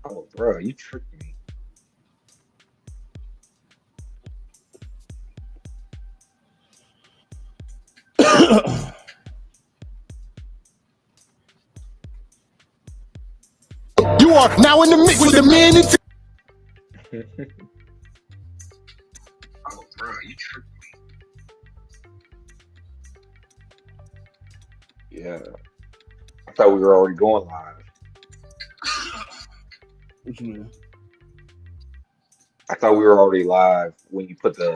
Oh, bro, you tricked me. You are now in the mix with the man and Oh, bro, you tricked me. Yeah, I thought we were already going live. What you mean? I thought we were already live when you put the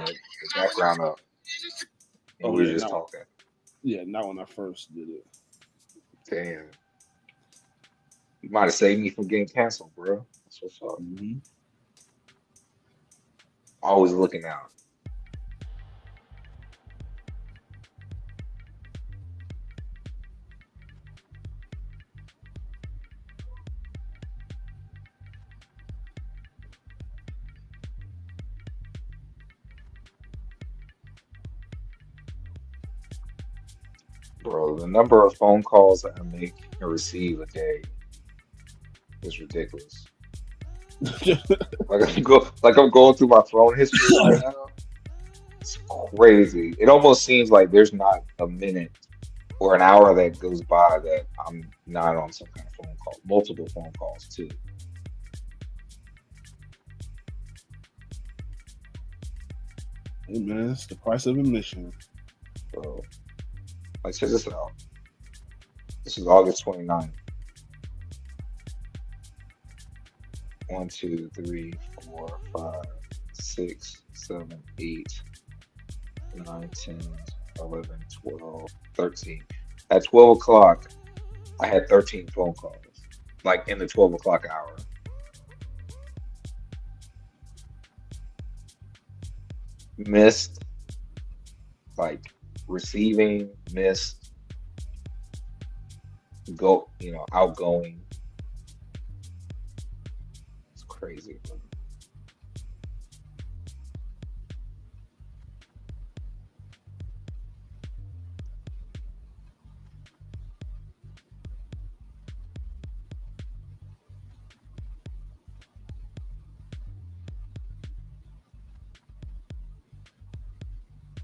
background up and Oh we were yeah, just not talking. not when I first did it. Damn, you might have saved me from getting canceled, bro. That's what's up. Mm-hmm. Always looking out. Bro, the number of phone calls that I make and receive a day is ridiculous. Like I'm going through my phone history right now. It's crazy. It almost seems like there's not a minute or an hour that goes by that I'm not on some kind of phone call. Multiple phone calls too. Hey man, it's the price of admission. So, like, check this out. This is August 29th. 1, 2, 3, 4, 5, 6, 7, 8, 9, 10, 11, 12, 13. At 12 o'clock, I had 13 phone calls, like in the 12 o'clock hour. Missed, like receiving, missed, outgoing. It's crazy.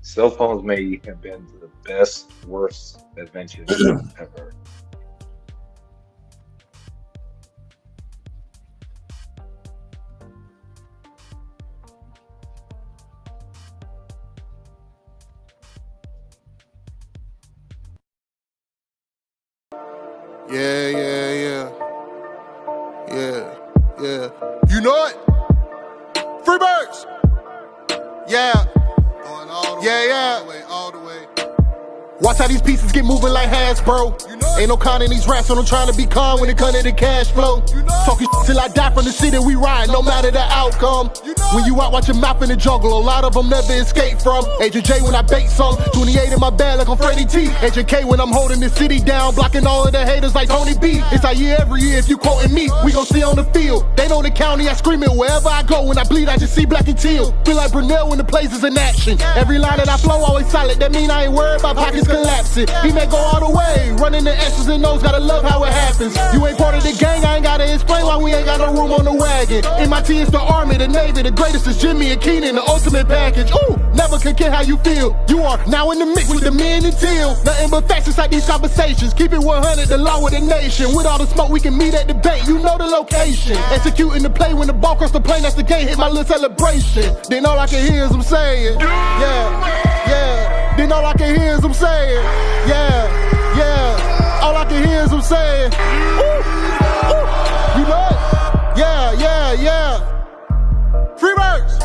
Cell phones may have been the best, worst invention ever. yeah, yeah, yeah, yeah, yeah. You know it. Free birds. Yeah. Going all the way, yeah. All the way, all the way. Watch how these pieces get moving like Hasbro. You know ain't no con in these rats, so I'm trying to be calm when it comes to the cash flow. You know talking till I die from the city we ride, no matter the outcome. You know when you out, watch your mouth in the jungle, a lot of them never escape from. Agent J when I bait some, 28 in my bag like I'm Freddie T. Agent K when I'm holding the city down, blocking all of the haters like Tony B. It's our year every year, if you quoting me, we gon' see on the field. They know the county, I scream it wherever I go. When I bleed, I just see black and teal. Feel like Brunel when the place is in action. Every line that I flow always solid, that mean I ain't worried about pockets collapsing. He may go all the way, running the S's and O's, gotta love how it happens. You ain't part of the gang, I ain't gotta explain why we ain't got no room on the wagon. MIT is the Army, the Navy, the greatest is Jimmy and Keenan, the ultimate package. Ooh, never can care how you feel. You are now in the mix with the men and teal. Nothing but facts inside these conversations. Keep it 100, the law of the nation. With all the smoke, we can meet at the bank. You know the location. Executing the play when the ball cross the plane, that's the game. Hit my little celebration. Then all I can hear is them saying, yeah, yeah. Then all I can hear is them saying, yeah, yeah. All I can hear is them saying, ooh, ooh. You know it? Yeah, yeah, yeah. Free birds.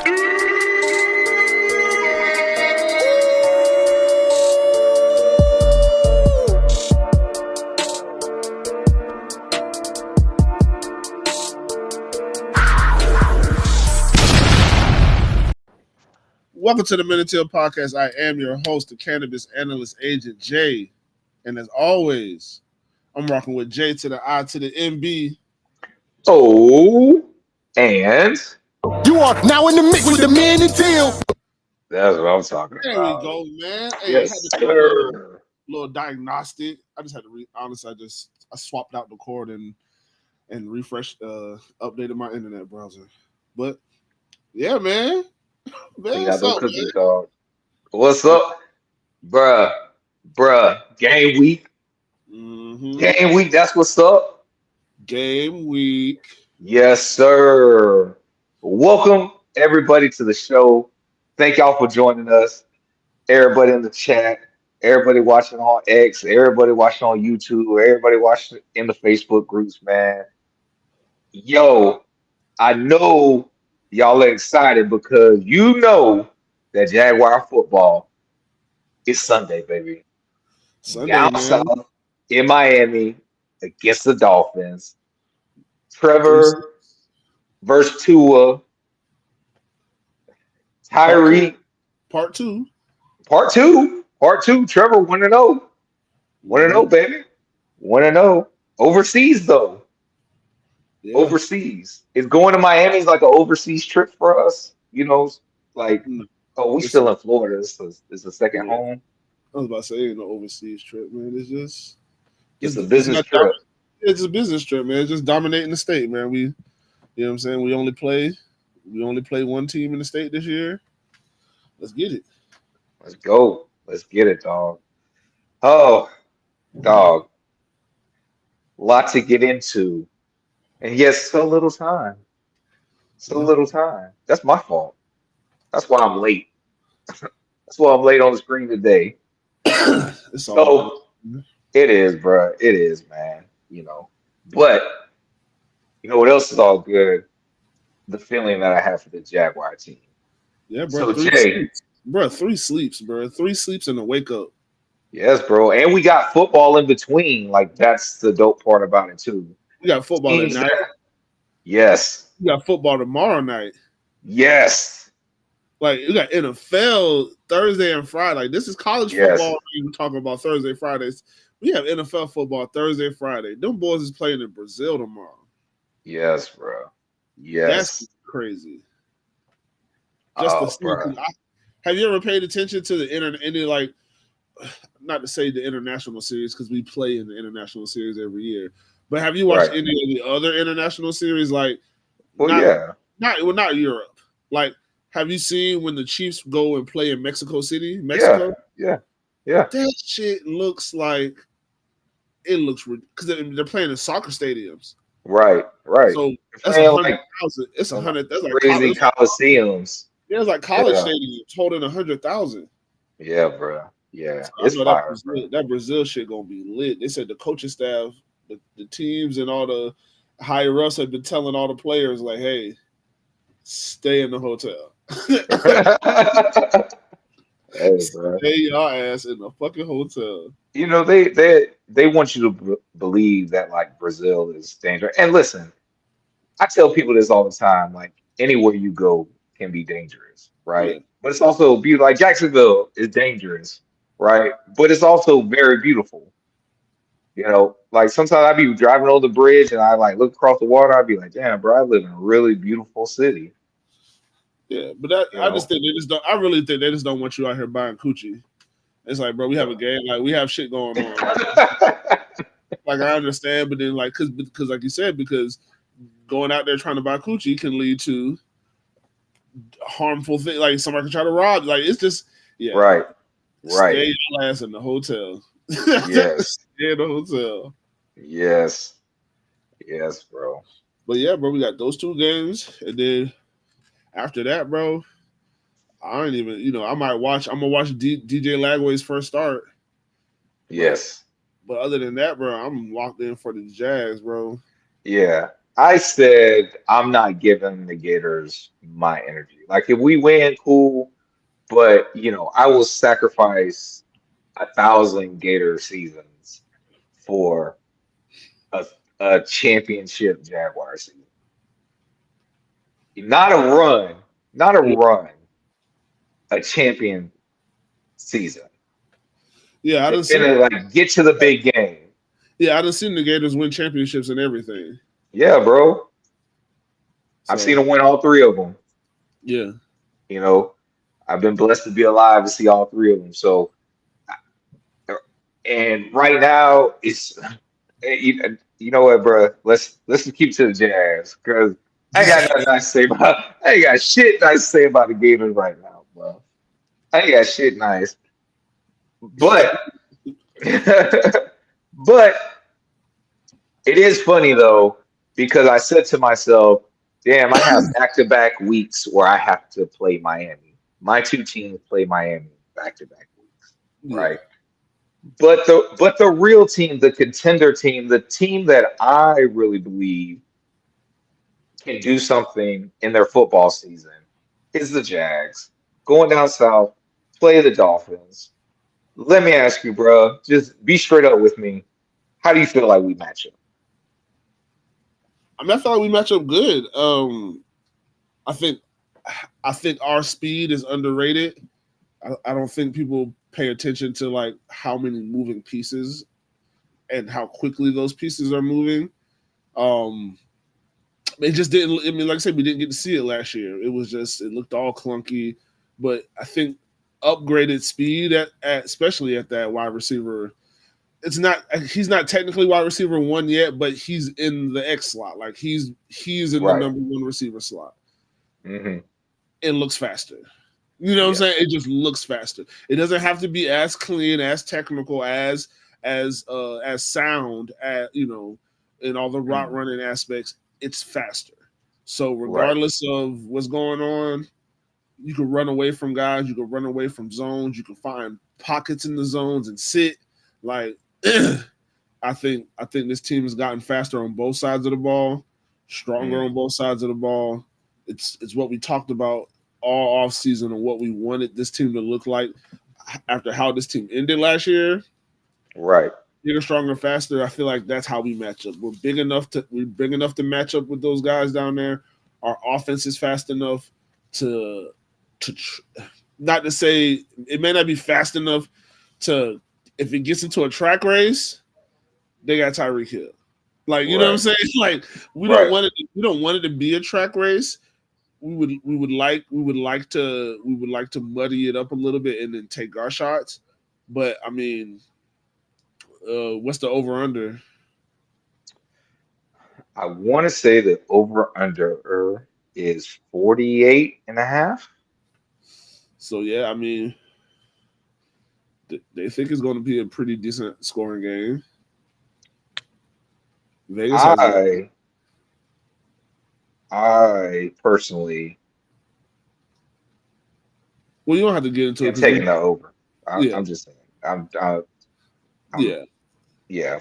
Welcome to the Men and Teal podcast. I am your host, the cannabis analyst, Agent J. And as always, I'm rocking with J to the I to the MB. Oh, and You are now in the mix with the men and teal. that's what I'm talking There about. we go, man. Hey, Yes, I had to do a sir. little diagnostic. I just had to honestly, I swapped out the cord and and refreshed, updated my internet browser. But yeah, man, We man, got what's them up, cookies, dog. What's man? up, bruh? Bruh, game week. Mm-hmm. Game week, that's what's up. Game week. Yes, sir. Welcome everybody to the show. Thank y'all for joining us. Everybody in the chat, everybody watching on X, everybody watching on YouTube, everybody watching in the Facebook groups, man. Yo, I know y'all are excited because you know that Jaguar football is Sunday, baby. Sunday, Down man. south in Miami against the Dolphins. Three Trevor versus Tua, part two. Tyreek, Part two. part two. Part two. Trevor 1-0. 1-0, Mm-hmm. baby. 1-0. Overseas, though. Yeah. Overseas. Is going to Miami is like an overseas trip for us. You know, like, Mm, oh, we It's still in Florida. This is the second yeah. home. I was about to say ain't no overseas trip, man. It's a It's business not trip. it's a business trip, man. It's just dominating the state, man. You know what I'm saying? We only play one team in the state this year. Let's get it. Let's go. Let's get it, dog. Oh, dog. Lot to get into. And yes, so little time. So Yeah. little time. That's my fault. That's why I'm late. That's why I'm late on the screen today. It's all good. So it is, bro. It is, man. But you know what else is all good? The feeling that I have for the Jaguar team. Yeah, bro. So Three Jay, sleeps. Bro, three sleeps, bro. Three sleeps and a wake up. yes, bro. And we got football in between. Like that's the dope part about it too. We got football at Teams night. that, yes, We got football tomorrow night. yes, Like we got NFL Thursday and Friday. Like this is college yes, football. You talking about Thursday, Fridays. We have NFL football Thursday, Friday. Them boys is playing in Brazil tomorrow. yes, bro. That's Yes. crazy. Just to Oh, see. bro. Have you ever paid attention to the internet? Any like, not to say the international series because we play in the international series every year. But have you watched Right. any of the other international series? Like, Well, not yeah. not Europe. Like, have you seen when the Chiefs go and play in Mexico City, Yeah. Mexico? Yeah. Yeah. That shit looks like it looks because they're playing in soccer stadiums. Right. Right. So They're that's a playing hundred like thousand. It's a some hundred. That's like crazy college. coliseums. Yeah, it's like college Yeah. stadiums holding 100,000. Yeah, bro. Yeah. So I It's know that fire, bro. Brazil shit gonna be lit. They said the coaching staff, the teams, and all the higher ups have been telling all the players like, "Hey, stay in the hotel. Hey, bro. Stay your ass in the fucking hotel." They want you to believe that like Brazil is dangerous. And listen, I tell people this all the time, like anywhere you go can be dangerous, right? Yeah, But it's also beautiful. Like Jacksonville is dangerous, right? But it's also very beautiful. Like sometimes I'd be driving over the bridge and I like look across the water, I'd be like, damn, bro, I live in a really beautiful city, yeah, but that you I just know? think they just don't. I really think they just don't want you out here buying coochie. It's like, bro, we have a game, like we have shit going on. Like I understand, but then like because like you said, because going out there trying to buy coochie can lead to harmful things. Like somebody can try to rob. Like it's just yeah. Right, right. Stay your ass in the hotel. Yes, Stay in the hotel. yes, yes, bro. But yeah, bro, we got those two games, and then after that, bro, I ain't even. I might watch. I'm gonna watch DJ Lagway's first start, but Yes. other than that, bro, I'm locked in for the Jags, bro. Yeah. I said I'm not giving the Gators my energy. Like if we win, cool, but I will sacrifice 1,000 Gator seasons for a a championship Jaguar season. Not a run, not a Yeah, run, a champion season. yeah, I To done seen. like get to the big game. Yeah, I done seen the Gators win championships and everything. Yeah, bro. I've seen So them win all three of them. yeah, You know, I've been blessed to be alive to see all three of them. So, and right now it's You know what, bro? Let's just keep to the Jazz because I ain't got nothing nice to say about. I ain't got shit nice to say about the Gators right now, bro. I ain't got shit nice, but but it is funny though because I said to myself, "Damn, I have back-to-back weeks where I have to play Miami. My two teams play Miami back-to-back weeks, Yeah. right?" But the real team, the contender team, the team that I really believe can do something in their football season is the Jags. Going down south, play the Dolphins. Let me ask you, bro, just be straight up with me. How do you feel like we match up? I mean, I feel like we match up good. I think I think our speed is underrated. I don't think people pay attention to like how many moving pieces and how quickly those pieces are moving. Um, it just didn't. I mean, like I said, we didn't get to see it last year. It was just it looked all clunky. But I think upgraded speed at especially at that wide receiver. It's not he's not technically wide receiver one yet, but he's in the X slot. Like he's in the Right. number one receiver slot. Hmm. It looks faster. You know what I'm Yeah. saying? It just looks faster. It doesn't have to be as clean, as technical, as sound, as you know, in all the route Mm. running aspects. It's faster. So Right. regardless of what's going on, you can run away from guys. You can run away from zones. You can find pockets in the zones and sit. Like I think this team has gotten faster on both sides of the ball, stronger Mm. on both sides of the ball. It's what we talked about all off season and what we wanted this team to look like after how this team ended last year. Right. Bigger, stronger, faster. I feel like that's how we match up. We're big enough to match up with those guys down there. Our offense is fast enough to to not to say it may not be fast enough to if it gets into a track race, they got Tyreek Hill. Like you know what I'm Right. saying? Like Right. we don't want it to be a track race. We would like to muddy it up a little bit and then take our shots. But I mean, what's the over under? I want to say the over under is 48 and a half. So yeah, I mean, they think it's going to be a pretty decent scoring game. Vegas has it. I I personally Well, you don't have to get into it am because we, taking the over. yeah, I'm just saying. I'm yeah. yeah,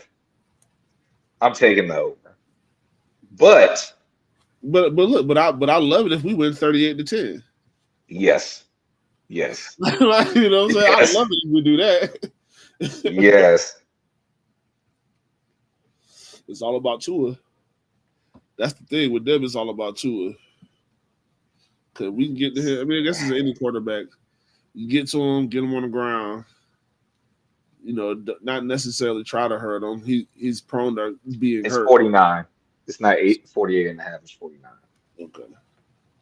I'm taking the over. But But look, but I love it if we win 38-10. yes, yes, Like, you know what I'm saying? I yes, love it if we do that. yes. It's all about Tua. That's the thing with them. It's all about Tua. Cause we can get to him. I mean, I guess it's any quarterback. You get to him, get him on the ground. You know, not necessarily try to hurt him. He's prone to being It's hurt. 49. It's not 48 and a half. It's 49. Okay.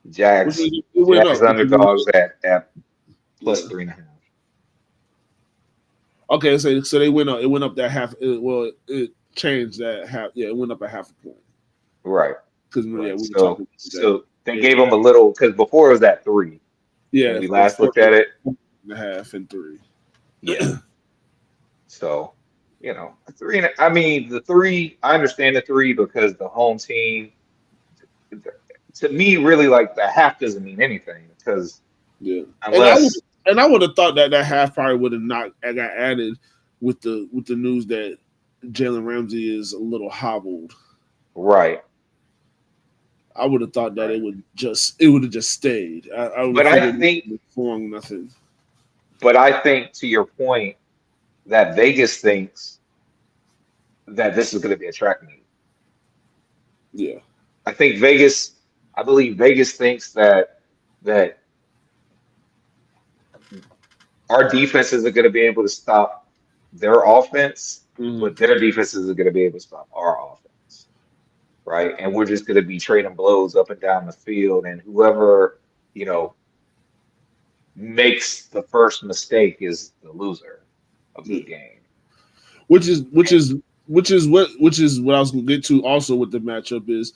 Which Jags means it went Jags up. underdogs at plus Yeah. 3.5. Okay, so they went up. It went up that half. It changed that half. Yeah, it went up a half a point. Right, Because yeah, right. we were talking about that. So they Yeah, gave them a little because before it was at 3 when yeah, we it's last looked at it. 4.5 and 3. Yeah. So, three. I mean, the three. I understand the three because the home team. To me, really, like the half doesn't mean anything because Yeah, unless and I would have thought that half probably would have not got added with the news that Jalen Ramsey is a little hobbled. right, I would have thought that right. it would have just stayed. I would But have I figured think, it was form nothing. but I think to your point that Vegas thinks that this is going to be a track meet. Yeah, I think Vegas. I believe Vegas thinks that our defenses are going to be able to stop their offense, hmm but their defenses are going to be able to stop our offense, right? And we're just going to be trading blows up and down the field, and whoever, you know, makes the first mistake is the loser of the yeah. game. Which is which is what I was gonna get to also with the matchup is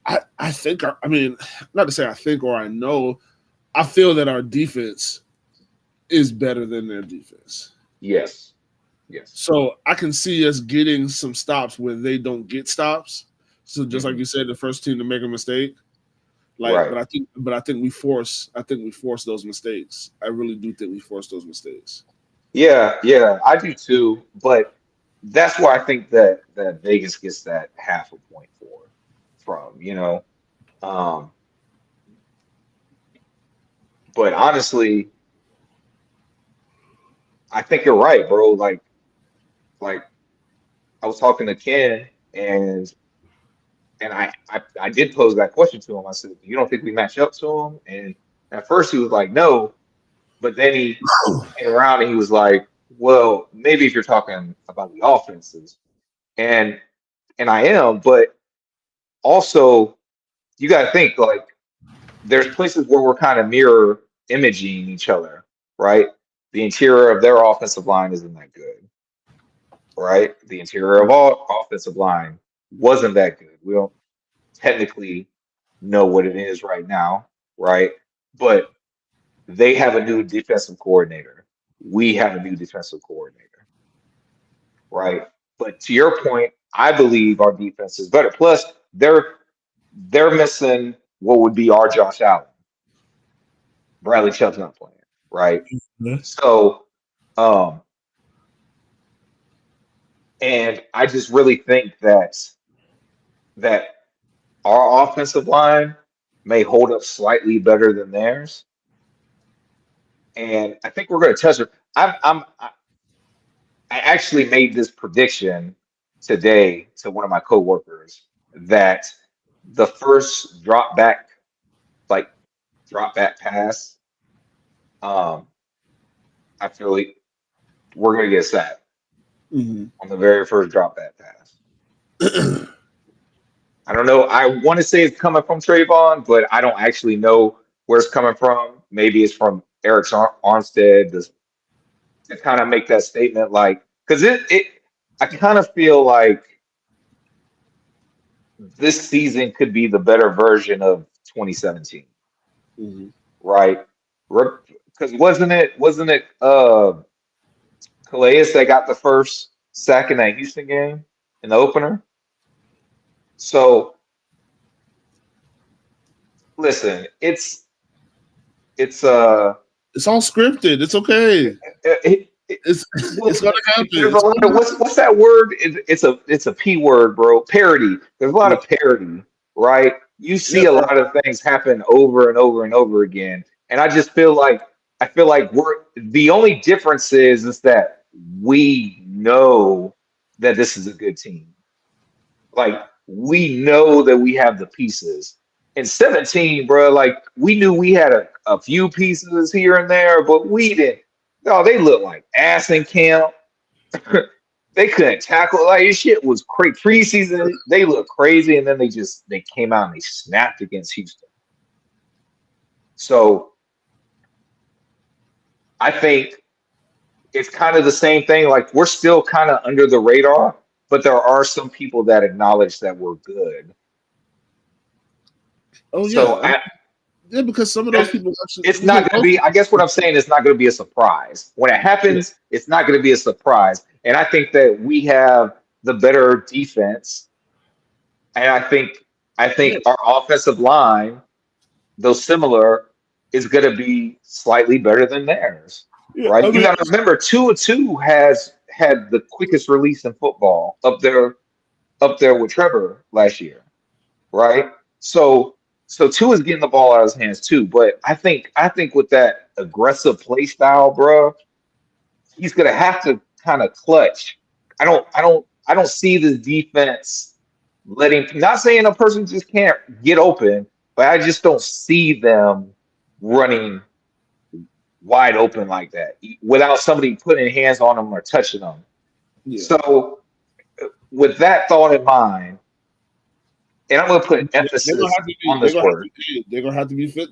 I think I mean, not to say I think or I know, I feel that our defense is better than their defense. Yes. Yes. So I can see us getting some stops where they don't get stops. So just like you said, the first team to make a mistake. Like, Right. but I think we force those mistakes. I really do think we force those mistakes. Yeah, I do too. But that's where I think that Vegas gets that half a point from, you know. Um, but honestly, I think you're right, bro. Like I was talking to Ken and I did pose that question to him. I said, "You don't think we match up to him?" And at first he was like, "No," but then he came around and he was like, "Well, maybe if you're talking about the offenses." And I am, but also you got to think like there's places where we're kind of mirror imaging each other, right? The interior of their offensive line isn't that good, right? The interior of all offensive line wasn't that good. We don't technically know what it is right now, right? But they have a new defensive coordinator. We have a new defensive coordinator, right? But to your point, I believe our defense is better. Plus, they're missing what would be our Josh Allen. Bradley Chubb's not playing, right? So, um, and I just really think that our offensive line may hold up slightly better than theirs, and I think we're going to test it. I actually made this prediction today to one of my coworkers that the first like drop back pass, um, I feel like we're going to get sacked on the very first drop back pass. I don't know. I want to say it's coming from Trayvon, but I don't actually know where it's coming from. Maybe it's from Eric Armstead to kind of make that statement, like, because I kind of feel like this season could be the better version of 2017, right? Because wasn't it Calais that got the first sack in that Houston game in the opener? So listen, it's all scripted. It's okay. It's gonna happen. There's a lot of what's that word? It's a P word, bro. Parody. There's a lot of parody, right? You see a lot of things happen over and over and over again, and I just feel like we're the only difference is that we know that this is a good team. Like we know that we have the pieces. In 17, bro, like we knew we had a few pieces here and there, but we didn't. No, they looked like ass in camp. They couldn't tackle. Like this shit was crazy. Preseason, they looked crazy, and then they came out and they snapped against Houston. So I think it's kind of the same thing. Like we're still kind of under the radar, but there are some people that acknowledge that we're good. Oh so yeah. Yeah, because some of those people actually, it's not going to be, I guess what I'm saying is not going to be a surprise. When it happens, it's not going to be a surprise. And I think that we have the better defense. And I think our offensive line, though similar, is going to be slightly better than theirs. Right? You got to remember, 2-2 has had the quickest release in football up there with Trevor last year. Right? So Tua is getting the ball out of his hands too, but I think with that aggressive play style, bro, he's gonna have to kind of clutch. I don't see this defense letting. Not saying a person just can't get open, but I just don't see them running wide open like that without somebody putting hands on them or touching them. Yeah. So with that thought in mind. And I'm going to put emphasis on this word. They're going to have to be fit.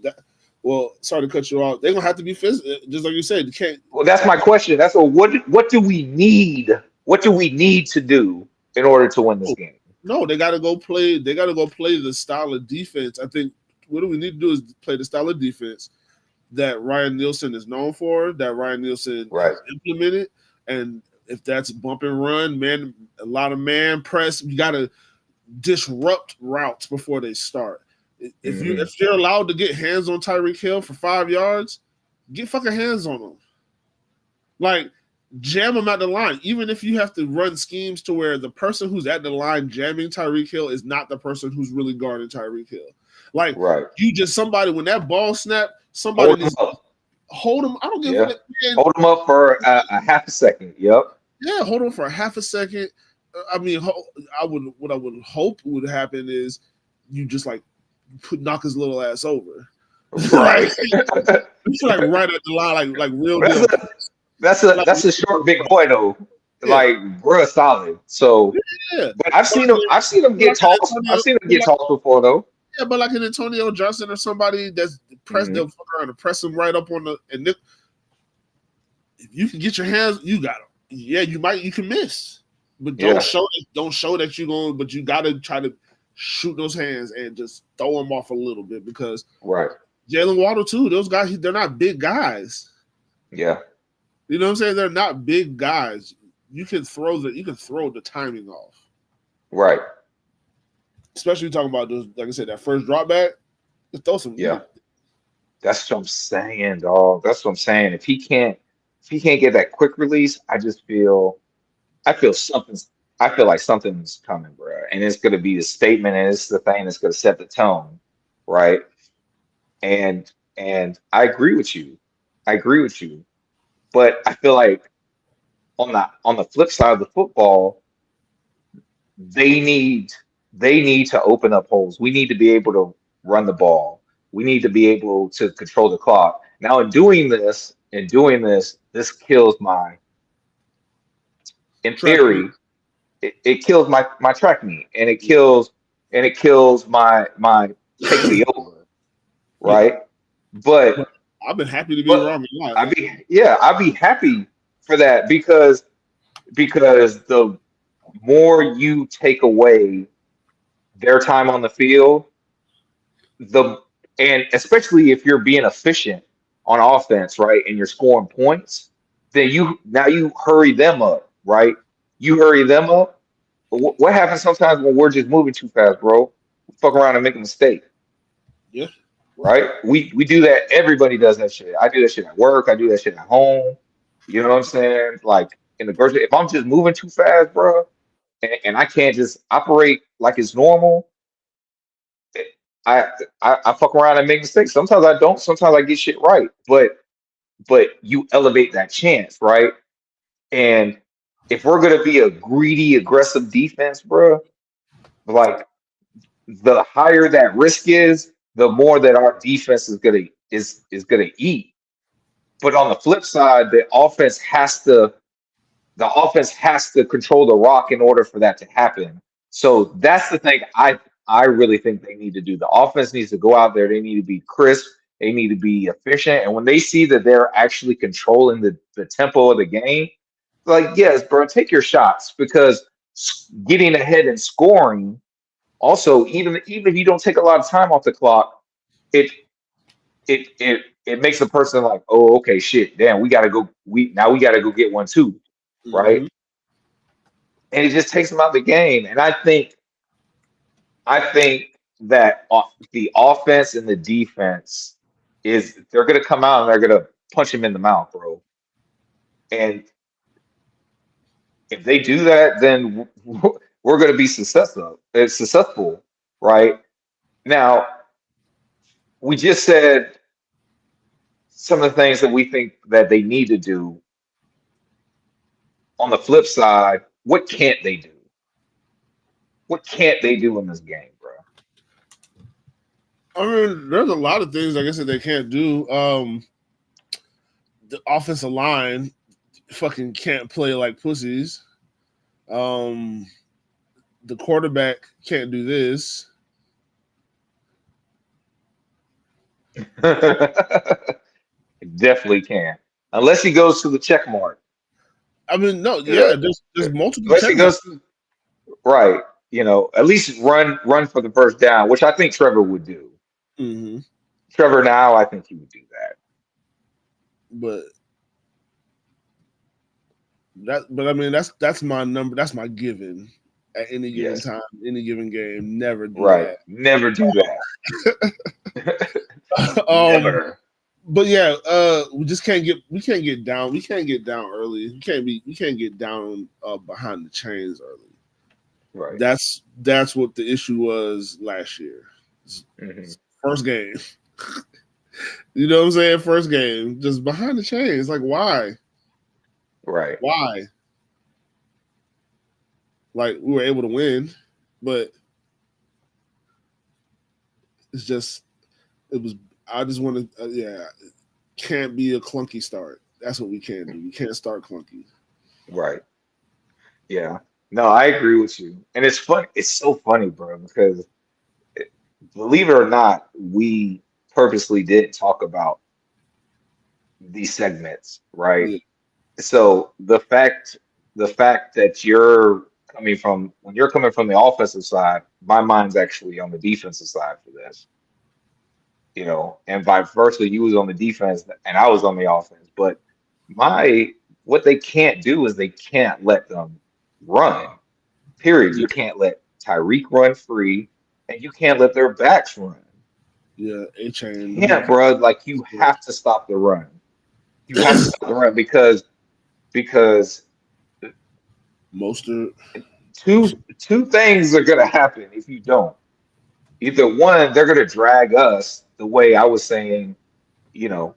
Well, sorry to cut you off. They're going to have to be fit, just like you said. You can't. Well, that's my question. That's what do we need what do we need to do in order to win this game? No, they got to go play. They got to go play the style of defense. I think what do we need to do is play the style of defense that Ryan Nielsen is known for, that Ryan Nielsen Right. has implemented, and if that's bump and run, man, a lot of man press, you got to disrupt routes before they start. If you're allowed to get hands on Tyreek Hill for 5 yards, get fucking hands on him. Like, jam him at the line. Even if you have to run schemes to where the person who's at the line jamming Tyreek Hill is not the person who's really guarding Tyreek Hill. Like, you just somebody, when that ball snap, somebody needs to hold him. I don't give a fuck. Hold him up for a half a second. Yep. Yeah, hold on for a half a second. I mean, what I would hope would happen is you just like knock his little ass over. Right. It's like right at the line, like real deal. That's a short big boy though. Yeah. Like bruh, solid. So yeah. But I've seen him get tossed. I've seen him get tossed before though. Yeah, but like an Antonio Johnson or somebody that's pressed, they'll fuck around and press him right up on the and if you can get your hands, you got him. Yeah, you can miss, but don't show that you're going. But you got to try to shoot those hands and just throw them off a little bit because Jalen Waddle too. Those guys, they're not big guys. Yeah, you know what I'm saying. They're not big guys. You can throw the timing off. Right. Especially talking about those, like I said, that first drop back. Just throw some. Yeah. That's what I'm saying, dog. That's what I'm saying. If he can't get that quick release, I feel like something's coming, bro. And it's gonna be the statement, and it's the thing that's gonna set the tone, right? And I agree with you. But I feel like on the flip side of the football, they need to open up holes. We need to be able to run the ball. We need to be able to control the clock. Now, in doing this, this kills my. In theory, it kills my track meet, and it kills my take the over, right? But I've been happy to be wrong. I'd be happy for that because the more you take away their time on the field, and especially if you're being efficient on offense, right, and you're scoring points, then you hurry them up, right? You hurry them up. What happens sometimes when we're just moving too fast, bro? We fuck around and make a mistake. Yeah. Right? We do that. Everybody does that shit. I do that shit at work. I do that shit at home. You know what I'm saying? Like in the grocery, if I'm just moving too fast, bro, and I can't just operate like it's normal, I fuck around and make mistakes. Sometimes I don't. Sometimes I get shit right. But you elevate that chance, right? And if we're gonna be a greedy, aggressive defense, bro, like the higher that risk is, the more that our defense is gonna eat. But on the flip side, the offense has to control the rock in order for that to happen. So that's the thing I really think they need to do. The offense needs to go out there. They need to be crisp. They need to be efficient. And when they see that they're actually controlling the tempo of the game, like, yes, bro, take your shots because getting ahead and scoring also, even if you don't take a lot of time off the clock, it makes the person like, oh, okay, shit, damn, we gotta go. We gotta go get one too, right? And it just takes them out of the game. And I think that the offense and the defense they're gonna come out and they're gonna punch him in the mouth, bro. And if they do that, then we're gonna be successful. It's successful, right? Now, we just said some of the things that we think that they need to do. On the flip side, what can't they do? What can't they do in this game, bro? I mean, there's a lot of things, like I said, they can't do. The offensive line fucking can't play like pussies. The quarterback can't do this. Definitely can. Unless he goes to the check mark. I mean, no, You know, yeah, there's multiple unless he check downs. goes right, at least run for the first down, which I think Trevor would do. Hmm. Trevor now, I think he would do that. But but I mean, that's my number. That's my given at any given Yes, time, any given game. Never do right. that. Never do that. um, Never. but yeah, we can't get down. We can't get down early. We can't get down behind the chains early. Right. That's what the issue was last year. Hmm. First game. You know what I'm saying? First game, just behind the chains. Like why? Right. Why? Like we were able to win, but it's just it was. I just want to. Yeah, can't be a clunky start. That's what we can't do. We can't start clunky. Right. Yeah. No, I agree with you. And it's fun. It's so funny, bro, because believe it or not, we purposely didn't talk about these segments, right? Yeah, So the fact that when you're coming from the offensive side, my mind's actually on the defensive side for this, and vice versa. You was on the defense and I was on the offense. But my what they can't do is they can't let them run. Period. yeah, You can't let Tyreek run free, and you can't let their backs run. yeah. A chain. Can't, bro. Like you have to stop the run. You have to stop the run because Mostert. two things are gonna happen if you don't. Either one, they're gonna drag us the way I was saying, you know,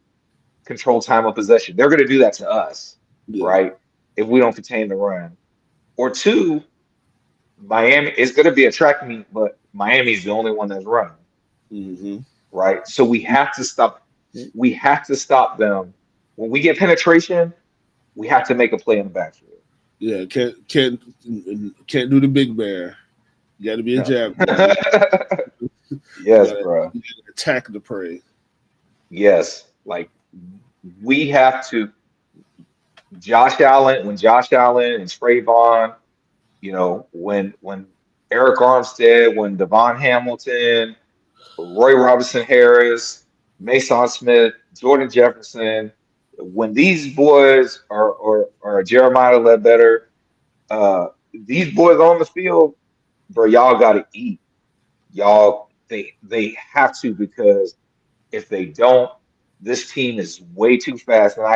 control time of possession. They're gonna do that to us, Yeah. right? If we don't contain the run. Or two, Miami is gonna be a track meet, but Miami's the only one that's running, Hmm. right? So we have to stop them. When we get penetration, we have to make a play in the backfield. Yeah. Can't do the big bear. You got to be a No. jaguar. You Yes, got bro. to attack the prey. Yes. Like we have to when Josh Allen and Trayvon, when Eric Armstead, when Devon Hamilton, Roy Robinson Harris, Mason Smith, Jordan Jefferson, when these boys or Jeremiah Ledbetter, these boys on the field, bro, y'all gotta eat. They have to, because if they don't, this team is way too fast, and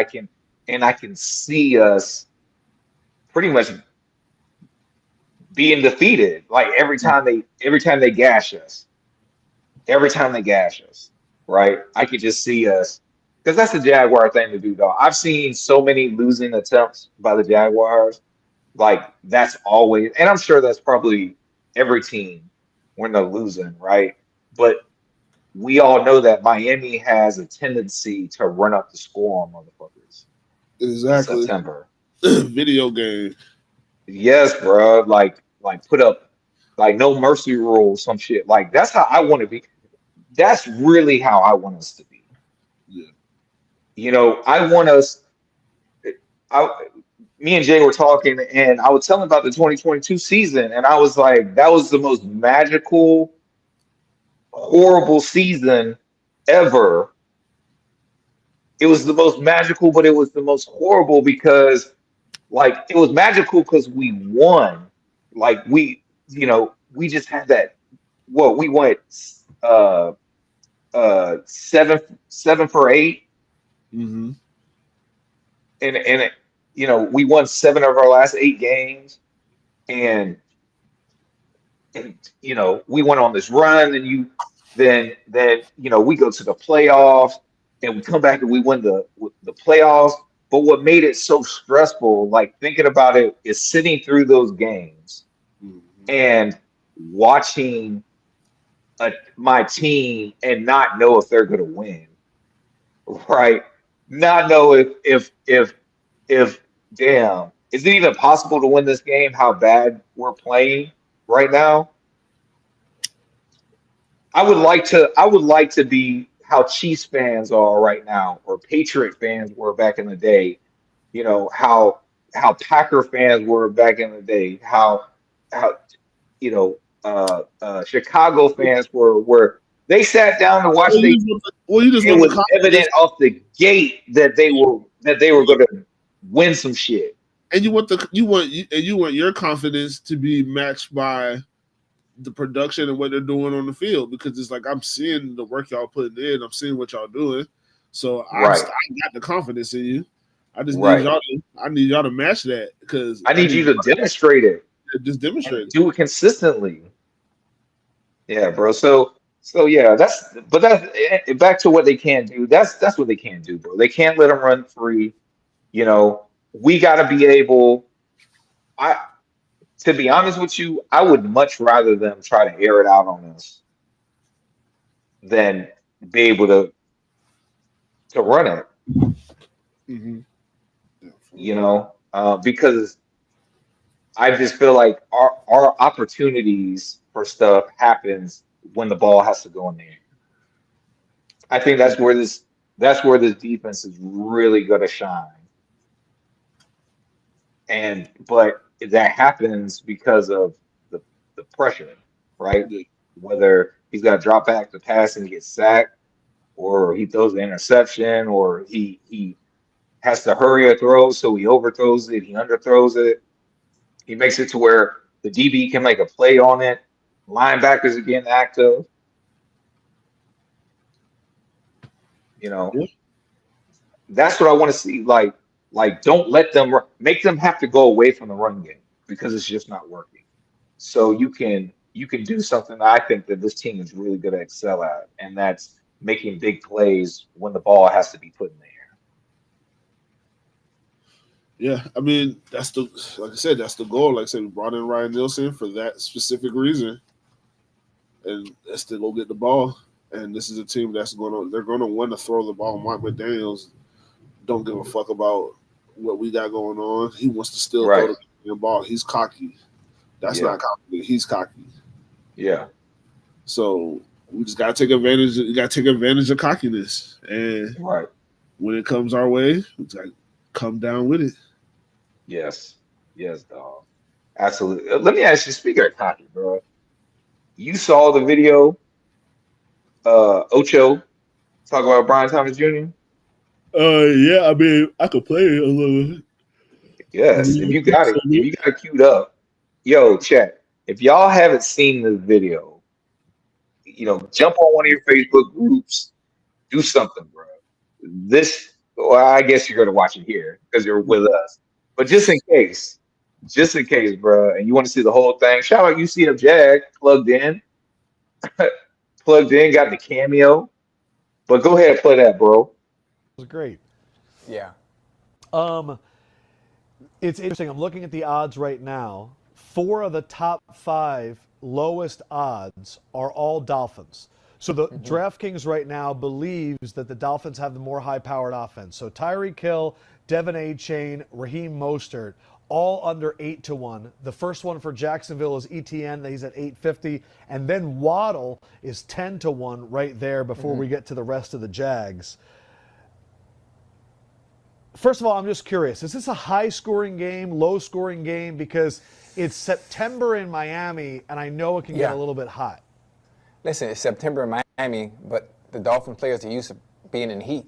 I can see us pretty much being defeated. Like every time they gash us, right? I could just see us, because that's the Jaguar thing to do, though. I've seen so many losing attempts by the Jaguars. Like that's always, and I'm sure that's probably every team when they're losing, right? But we all know that Miami has a tendency to run up the score on motherfuckers in Exactly. September. Video game. Yes, bro. Like put up like no mercy rule, some shit. Like that's how I want to be. That's really how I want us to be. Yeah. I want us. I, Me and Jay were talking, and I was telling about the 2022 season, and I was like, that was the most magical, horrible season ever. It was the most magical, but it was the most horrible because, like, it was magical because we won. Like, we just had that. What we went, uh, seven for 8, Hmm. we won 7 of our last 8 games, and we went on this run, and we go to the playoffs, and we come back and we win the playoffs. But what made it so stressful, like thinking about it, is sitting through those games Hmm. and watching my team and not know if they're going to win, right? Not know if damn, is it even possible to win this game? How bad we're playing right now? I would like to be how Chiefs fans are right now, or Patriot fans were back in the day. How how Packer fans were back in the day, how you know Chicago fans were, where they sat down to watch. You just It want the was confidence, evident off the gate that they were going to win some shit. and you want your confidence to be matched by the production and what they're doing on the field, because it's like I'm seeing the work y'all putting in, I'm seeing what y'all doing, so I Right, got the confidence in you. I just right. need y'all to match that, because I I need need you to demonstrate it just and demonstrate it. do it consistently. Yeah, bro. So yeah, back to what they can't do. That's what they can't do, bro. They can't let them run free. You know, we got to be able. I To be honest with you, I would much rather them try to air it out on us than be able to run it. Mm-hmm. Yeah, Because I just feel like our opportunities for stuff happens when the ball has to go in there. I think that's where this defense is really gonna shine. But that happens because of the pressure, right? Whether he's got to drop back to pass and get sacked, or he throws the interception, or he has to hurry a throw, so he overthrows it, he underthrows it. He makes it to where the DB can make a play on it. Linebackers are getting active. You know, yeah, that's what I want to see. Like don't let them make them have to go away from the run game because it's just not working. So you can do something that I think that this team is really going to excel at, and that's making big plays when the ball has to be put in the air. yeah. I mean, like I said, that's the goal. Like I said, we brought in Ryan Nielsen for that specific reason, and that's to go get the ball. And this is a team they're going to want to throw the ball. Mark McDaniels don't give a fuck about what we got going on. He wants to still throw Right. the ball. He's cocky. That's Yeah. not confident. He's cocky. Yeah. So we just gotta take advantage. You gotta take advantage of cockiness, and Right. when it comes our way, it's like come down with it. Yes. Yes, dog. Absolutely. Let me ask you, speaking of cocky, bro, you saw the video, Ocho talk about Brian Thomas Jr.? Yeah. I mean, I could play it a little. Yes. If you got it queued up, yo, check. If y'all haven't seen this video, jump on one of your Facebook groups, do something, bro. Well, I guess you're gonna watch it here because you're with us. But just in case, bro, and you want to see the whole thing, shout out UCF Jag plugged in, got the cameo. But go ahead and play that, bro. Was great. Yeah. It's interesting. I'm looking at the odds right now. 4 of the top 5 lowest odds are all Dolphins. So the DraftKings right now believes that the Dolphins have the more high-powered offense. So Tyreek Hill, Devin A. Chain, Raheem Mostert, all under 8-1. The first one for Jacksonville is ETN. He's at 850. And then Waddle is 10-1 right there before we get to the rest of the Jags. First of all, I'm just curious. Is this a high-scoring game, low-scoring game? Because it's September in Miami, and I know it can get a little bit hot. Listen, it's September in Miami, but the Dolphin players are used to being in heat.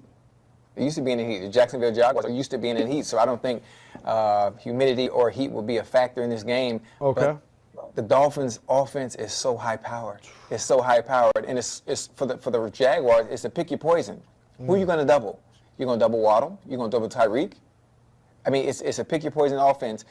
They used to be in the heat. The Jacksonville Jaguars are used to being in heat, so I don't think humidity or heat will be a factor in this game. Okay. But the Dolphins' offense is so high-powered. It's so high-powered, and it's for the Jaguars. It's to pick your poison. Who are you going to double? You're going to double Waddle? You're going to double Tyreek? I mean, it's a pick your poison offense.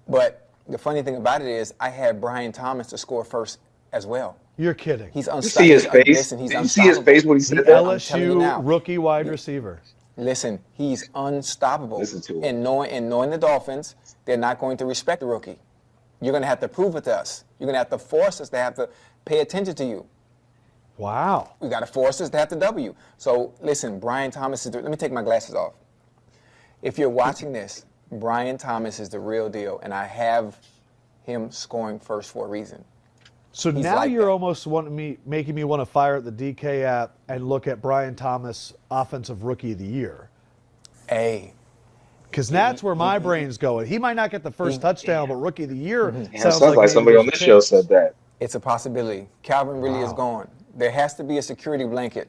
But the funny thing about it is, I had Brian Thomas to score first as well. You're kidding. He's You see his face? Listen, he's Did you see his face when he The said that? LSU rookie wide receiver. Listen, he's unstoppable. Listen to him. And knowing the Dolphins, they're not going to respect the rookie. You're going to have to prove it to us. You're going to have to force us to have to pay attention to you. Wow. We got to force us to have to W. So listen, Brian Thomas is let me take my glasses off. If you're watching this, Brian Thomas is the real deal, and I have him scoring first for a reason. So He's now like you're that. almost making me want to fire at the DK app and look at Brian Thomas Offensive Rookie of the Year. Hey, Because that's where my brain's going. He might not get the first touchdown, but rookie of the year sounds Sounds like maybe somebody on there's a this show chance. said that. It's a possibility. Calvin really is gone. There has to be a security blanket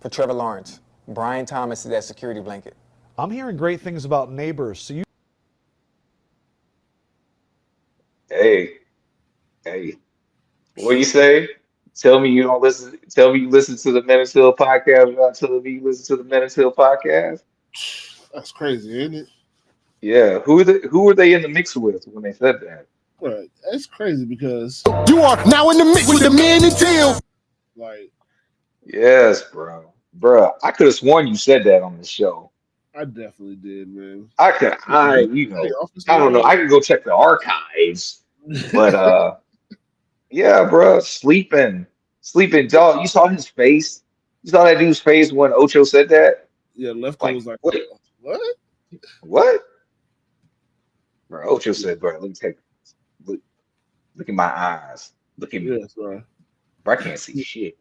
for Trevor Lawrence. Brian Thomas is that security blanket. I'm hearing great things about Neighbors. So you Hey, what do you say? Tell me you don't listen. Tell me you listen to the Menace Hill podcast without telling me you listen to the Menace Hill podcast. That's crazy, ain't it? Yeah, who were they in the mix with when they said that? Right. It's crazy because You are now in the mix with the man and Teal. like Yes, bro. I could have sworn you said that on the show. I definitely did, man. I Offensive I don't know. line. I could go check the archives, but yeah, bro, sleeping dog. You saw his face. You saw that dude's face when Ocho said that. Yeah, Lefko Like, was like, what? what? What? Bro, Ocho said, bro, let me look, look in my eyes. Look at me. Yes, bro. Bro, I can't see shit.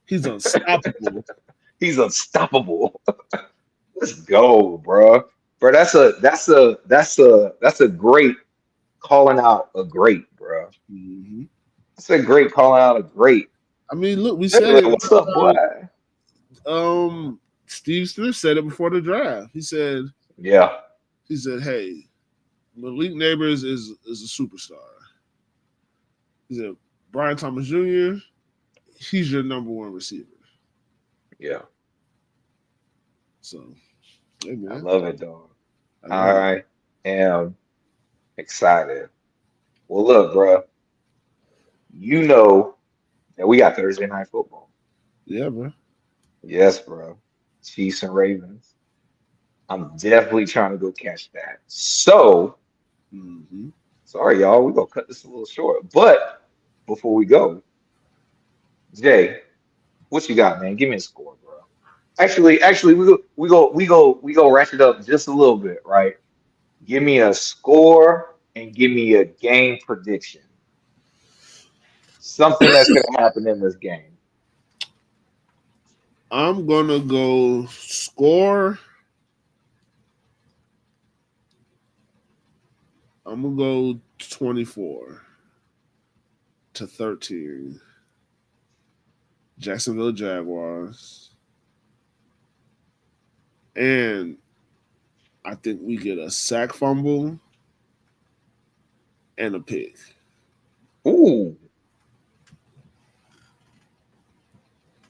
He's unstoppable. He's unstoppable. Let's go, bro. Bro, that's a great calling out a great, bro. hmm That's a great calling out a great. I mean, look, we They'll be said like, it. what's up, boy? Steve Smith said it before the draft. He said, Yeah. "Hey, Malik Neighbors is a superstar." He said, "Brian Thomas Jr. He's your number one receiver." Yeah. So, hey I man, love it, dog. I love it. I am excited. Well, look, bro, you know that we got Thursday night football. Yeah, bro. Yes, bro. Chiefs and Ravens. I'm definitely trying to go catch that. So, hmm sorry, y'all, we're gonna cut this a little short. But before we go, Jay, what you got, man? Give me a score, bro. Actually, we go ratchet up just a little bit, right? Give me a score and give me a game prediction. Something that's gonna happen in this game. I'm gonna go score. I'm gonna go 24-13. Jacksonville Jaguars. And I think we get a sack fumble and a pick. Ooh,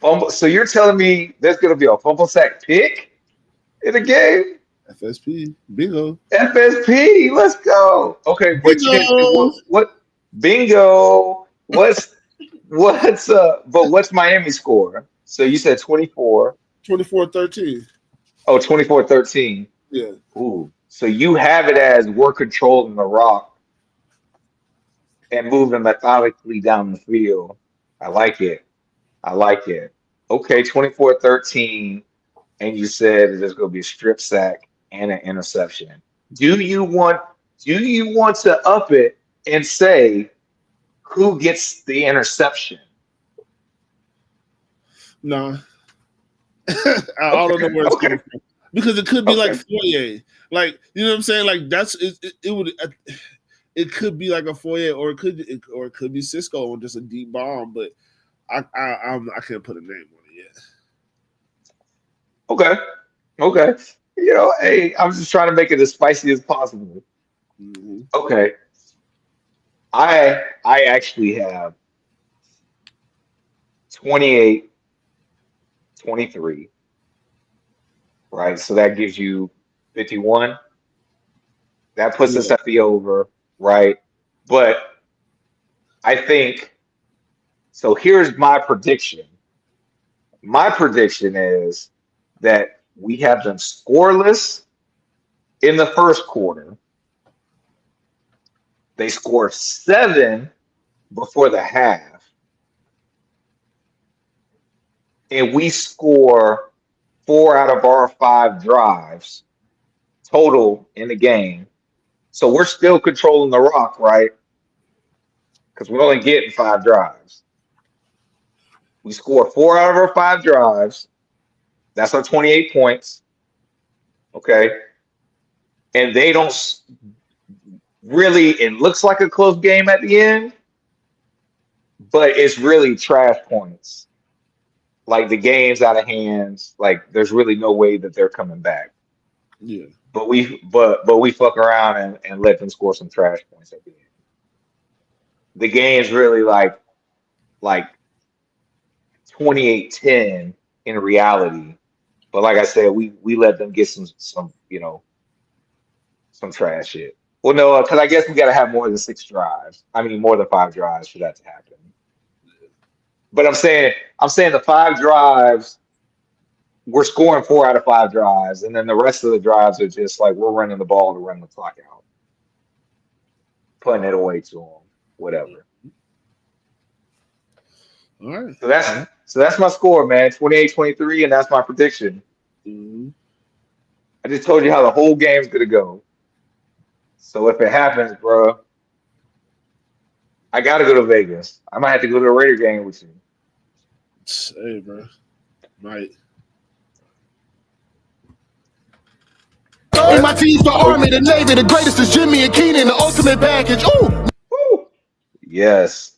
fumble. So you're telling me there's gonna be a fumble sack pick in the game? FSP. Bingo. FSP, let's go. Okay, but Bingo. what bingo? What's Miami's score? So you said 24. 24-13. Oh, 24-13. Yeah. Ooh. So you have it as we're controlling the rock and moving methodically down the field. I like it. I like it. Okay, 24-13, and you said there's going to be a strip sack and an interception. Do you want to up it and say who gets the interception? Nah. I don't know Okay, where it's okay, coming from. Because it could be like okay. Foyer. Like, you know what I'm saying? Like that's it would it could be like a Foyer or it could be Cisco on just a deep bomb, but I can't put a name on it yet. Okay. Okay. You know, hey, I'm just trying to make it as spicy as possible. Mm-hmm. Okay. I actually have 28-23, right? So that gives you 51. That puts us Yeah. at the over, right? But I think so. Here's my prediction. My prediction is that we have them scoreless in the first quarter. They score 7 before the half, and we score 4 out of our 5 drives total in the game. So we're still controlling the rock, right? Because we're only getting 5 drives. We score 4 out of our 5 drives. That's our 28 points. Okay. and they don't really. It looks like a close game at the end, but it's really trash points. Like the game's out of hands. Like there's really no way that they're coming back. Yeah. But we fuck around and let them score some trash points at the end. The game's really like 28-10 in reality. But like I said, we let them get some some trash shit. Well, no, because I guess we got to have more than 6 drives. I mean, more than 5 drives for that to happen. But I'm saying the 5 drives, we're scoring 4 out of 5 drives, and then the rest of the drives are just like we're running the ball to run the clock out, putting it away to them, whatever. All right. So that's my score, man. 28-23, and that's my prediction. Mm-hmm. I just told you how the whole game's gonna go. So if it happens, bro, I gotta go to Vegas. I might have to go to a Raider game with you. Hey, bro. Right. My team's the Army, the Navy, the greatest is Jimmy and Keenan, the ultimate package. Ooh. Woo. Yes.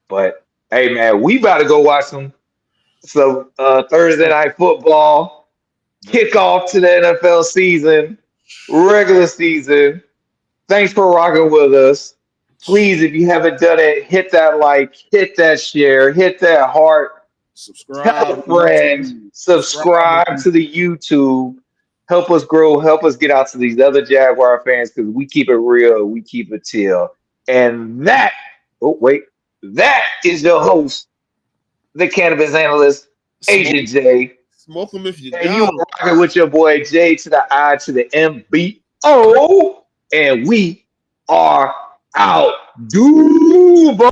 But hey, man, we about to go watch some Thursday night football, kickoff to the NFL season, regular season. Thanks for rocking with us. Please, if you haven't done it, hit that like, hit that share, hit that heart, Subscribe. tell a friend, subscribe to the YouTube. Help us grow, help us get out to these other Jaguar fans because we keep it real, we keep it teal. And that is your host, the cannabis analyst, Agent J. Smoke them if you And got you 'em. are rocking with your boy J to the I to the M-B-O. And we are out. Duval.